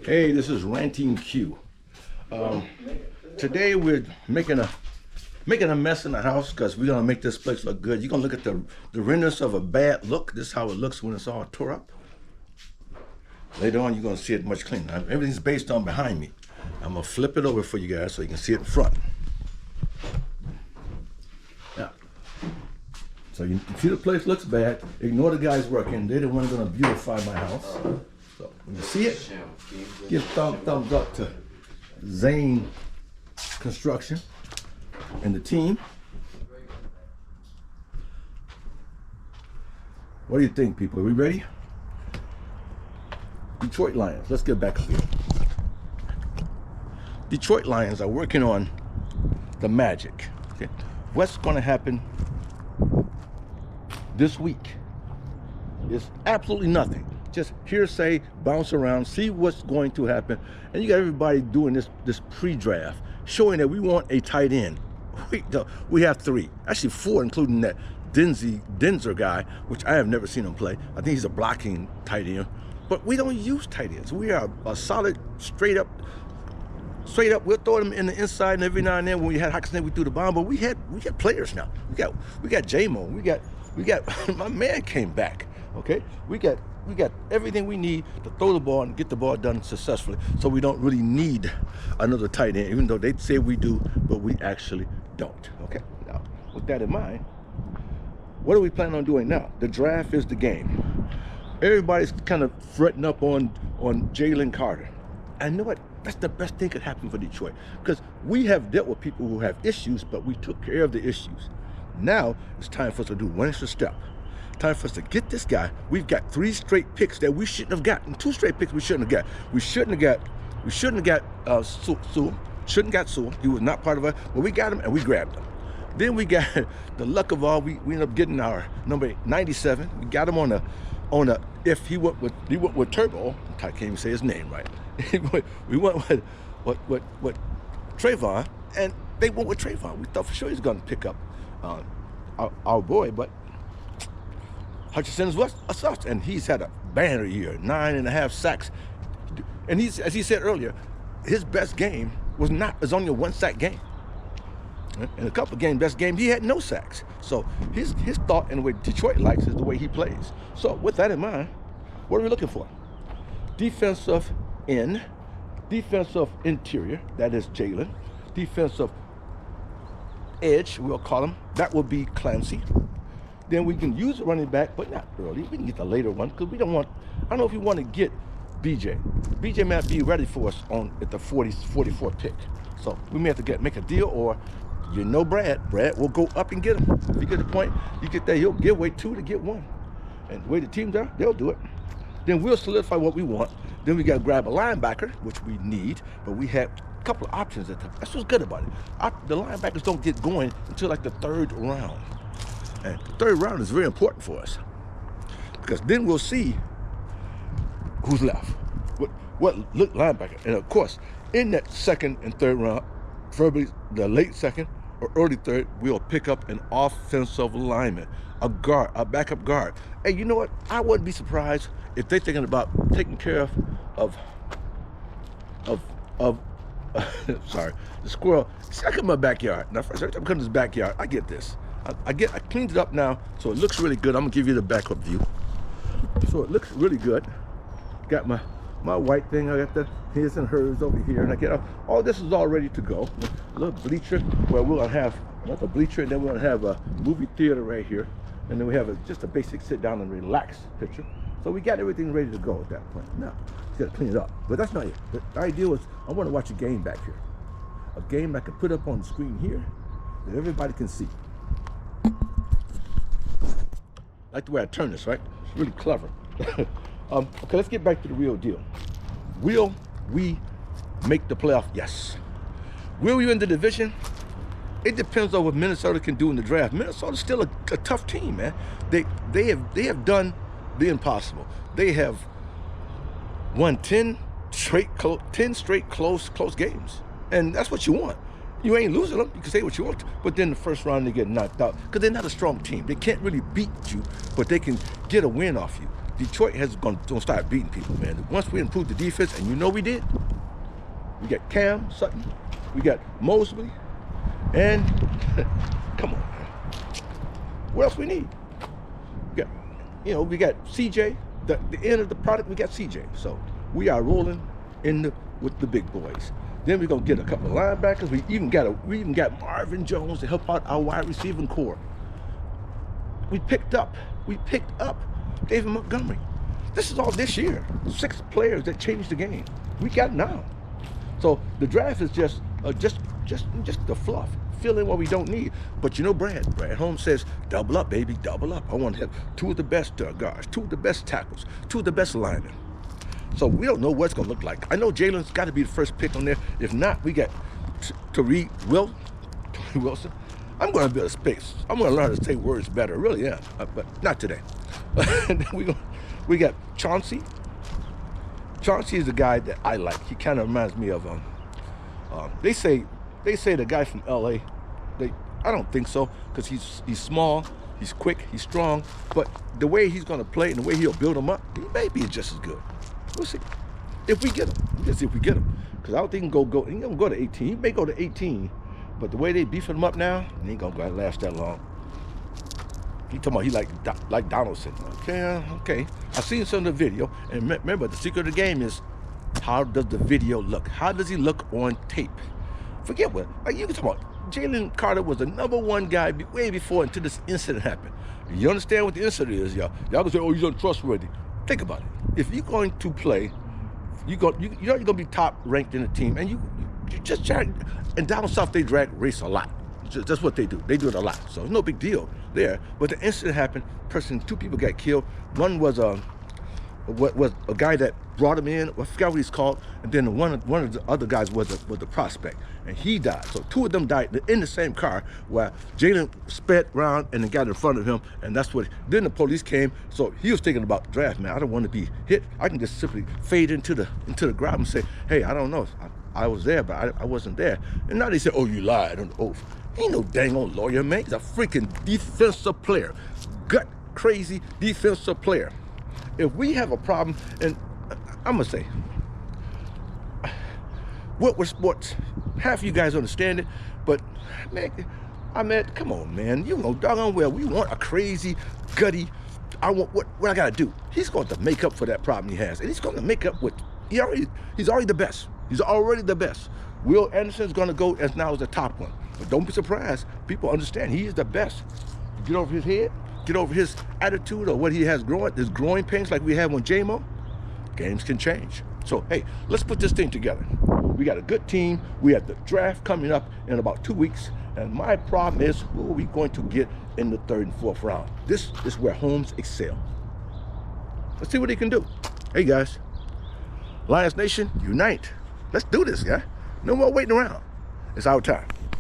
Hey, this is Ranting Q. Today we're making a mess in the house because we're gonna make this place look good. You're gonna look at the renders of a bad look. This is how it looks when it's all tore up. Later on, you're gonna see it much cleaner. Everything's based on behind me. I'm gonna flip it over for you guys so you can see it in front. Now, so you see the place looks bad. Ignore the guys working. They're the ones gonna beautify my house. So when you see it, give thumbs up to Zane Construction and the team. What do you think, people? Are we ready? Detroit Lions. Let's get back up here. Detroit Lions are working on the magic. Okay? What's going to happen this week is absolutely nothing. Just hearsay, bounce around, see what's going to happen. And you got everybody doing this pre-draft, showing that we want a tight end. We have three, actually four, including that Denzer guy, which I have never seen him play. I think he's a blocking tight end. But we don't use tight ends. We are a solid, straight up. We'll throw them in the inside, and every now and then when we had Hawkinson, we threw the bomb. But we got players now. We got J-Mo. We got my man came back. Okay, we got everything we need to throw the ball and get the ball done successfully. So we don't really need another tight end, even though they say we do, but we actually don't. Okay, now with that in mind, what are we planning on doing now? The draft is the game. Everybody's kind of fretting up on Jalen Carter. I know what. That's the best thing that could happen for Detroit, because we have dealt with people who have issues, but we took care of the issues. Now it's time for us to do one extra step. Time for us to get this guy. We've got 3 straight picks that we shouldn't have gotten. 2 straight picks we shouldn't have got. We shouldn't have got Sewell. Shouldn't got Sewell. He was not part of us, but we got him and we grabbed him. Then we got the luck of all. We ended up getting our number 97. We got him on a. If he went with Turbo, I can't even say his name right. We went with Trayvon, and they went with Trayvon. We thought for sure he was going to pick up our boy, but Hutchinson was a such, and he's had a banner year, 9.5 sacks. And as he said earlier, his best game was only a 1 sack game. In a couple of games, best game, he had no sacks. So his thought and the way Detroit likes is the way he plays. So with that in mind, what are we looking for? Defensive end, defensive interior, that is Jalen. Defensive edge, we'll call him. That will be Clancy. Then we can use a running back, but not early. We can get the later one because we don't want. I don't know if we want to get BJ. BJ might be ready for us at the 44th pick. So we may have to make a deal, or Brad. Brad will go up and get him. If you get the point, you get that, he'll give away 2 to get 1. And the way the teams are, they'll do it. Then we'll solidify what we want. Then we got to grab a linebacker, which we need, but we have a couple of options at the. That's what's good about it. The linebackers don't get going until like the 3rd round. And the 3rd round is very important for us, because then we'll see who's left. What look linebacker. And of course, in that 2nd and 3rd round, preferably the late 2nd or early 3rd, we'll pick up an offensive lineman, a backup guard. Hey, you know what? I wouldn't be surprised if they're thinking about taking care of sorry, the squirrel. See, I come in my backyard. Now, first time I come to this backyard, I get this. I cleaned it up now, so it looks really good. I'm gonna give you the backup view. So it looks really good. Got my white thing. I got the his and hers over here, and I get all this is all ready to go. A little bleacher where we're gonna have another bleacher, and then we're gonna have a movie theater right here, and then we have just a basic sit down and relax picture. So we got everything ready to go at that point. Now, just gotta clean it up. But that's not it. The idea was I want to watch a game back here. A game I can put up on the screen here that everybody can see. Like the way I turn this, right? It's really clever. Okay, let's get back to the real deal. Will we make the playoff? Yes. Will we win the division? It depends on what Minnesota can do in the draft. Minnesota's still a tough team, man. They have done the impossible. They have won 10 straight close games, and that's what you want. You ain't losing them. You can say what you want to, but then the first round they get knocked out because they're not a strong team. They can't really beat you, but they can get a win off you. Detroit has gonna start beating people, man. Once we improve the defense, and you know we did, we got Cam Sutton, we got Mosley, and come on, man. What else we need? We got CJ. The end of the product, we got CJ. So we are rolling with the big boys. Then we're gonna get a couple of linebackers. We even got Marvin Jones to help out our wide receiving core. We picked up David Montgomery. This is all this year. 6 players that changed the game. We got now. So the draft is just the fluff. Fill in what we don't need. But you know, Brad Holmes says, double up, baby, double up. I want to have 2 of the best guards, 2 of the best tackles, 2 of the best linemen. So we don't know what it's going to look like. I know Jalen's got to be the first pick on there. If not, we got Tariq Wilson. I'm going to build a space. I'm going to learn how to say words better. Really, yeah. But not today. And then we got Chauncey. Chauncey is the guy that I like. He kind of reminds me of they say the guy from LA. I don't think so, because he's small, he's quick, he's strong, but the way he's gonna play and the way he'll build him up, he may be just as good. We'll see. If we get him. We'll see if we get him. Because I don't think he can he ain't gonna go to 18. He may go to 18, but the way they beefing him up now, he ain't gonna last that long. He talking about he like Donaldson. Okay. I seen some of the video, and remember, the secret of the game is, how does the video look? How does he look on tape? Forget what, like you can talk about, Jalen Carter was the #1 guy way before until this incident happened. You understand what the incident is, y'all? Y'all can say, oh, he's untrustworthy. Think about it. If you're going to play, you're going to be top ranked in the team, and you just drag, and down south they drag race a lot. That's what they do. They do it a lot. So it's no big deal there. But the incident happened. 2 people got killed. One was a guy that brought him in. I forgot what he's called. And then one of the other guys was the prospect, and he died. So 2 of them died in the same car, where Jalen sped around and then got in front of him, and that's what. Then the police came. So he was thinking about the draft, man. I don't want to be hit. I can just simply fade into the crowd and say, hey, I don't know. I was there, but I wasn't there. And now they say, oh, you lied on the oath. Ain't no dang old lawyer, man. He's a freaking defensive player, gut crazy defensive player. If we have a problem, and I'm gonna say, what was sports? Half of you guys understand it, but man, come on, man. You know doggone well we want a crazy, gutty. I want what I gotta do. He's going to make up for that problem he has, and he's going to make up with. He's already the best. He's already the best. Will Anderson's going to go as now as the top one, but don't be surprised. People understand he is the best. Get over his head. Get over his attitude or what he has his growing pains like we have on JMO, games can change. So, hey, let's put this thing together. We got a good team. We have the draft coming up in about 2 weeks. And my problem is, who are we going to get in the 3rd and 4th round? This is where Holmes excel. Let's see what he can do. Hey, guys, Lions Nation, unite. Let's do this, guy. No more waiting around. It's our time.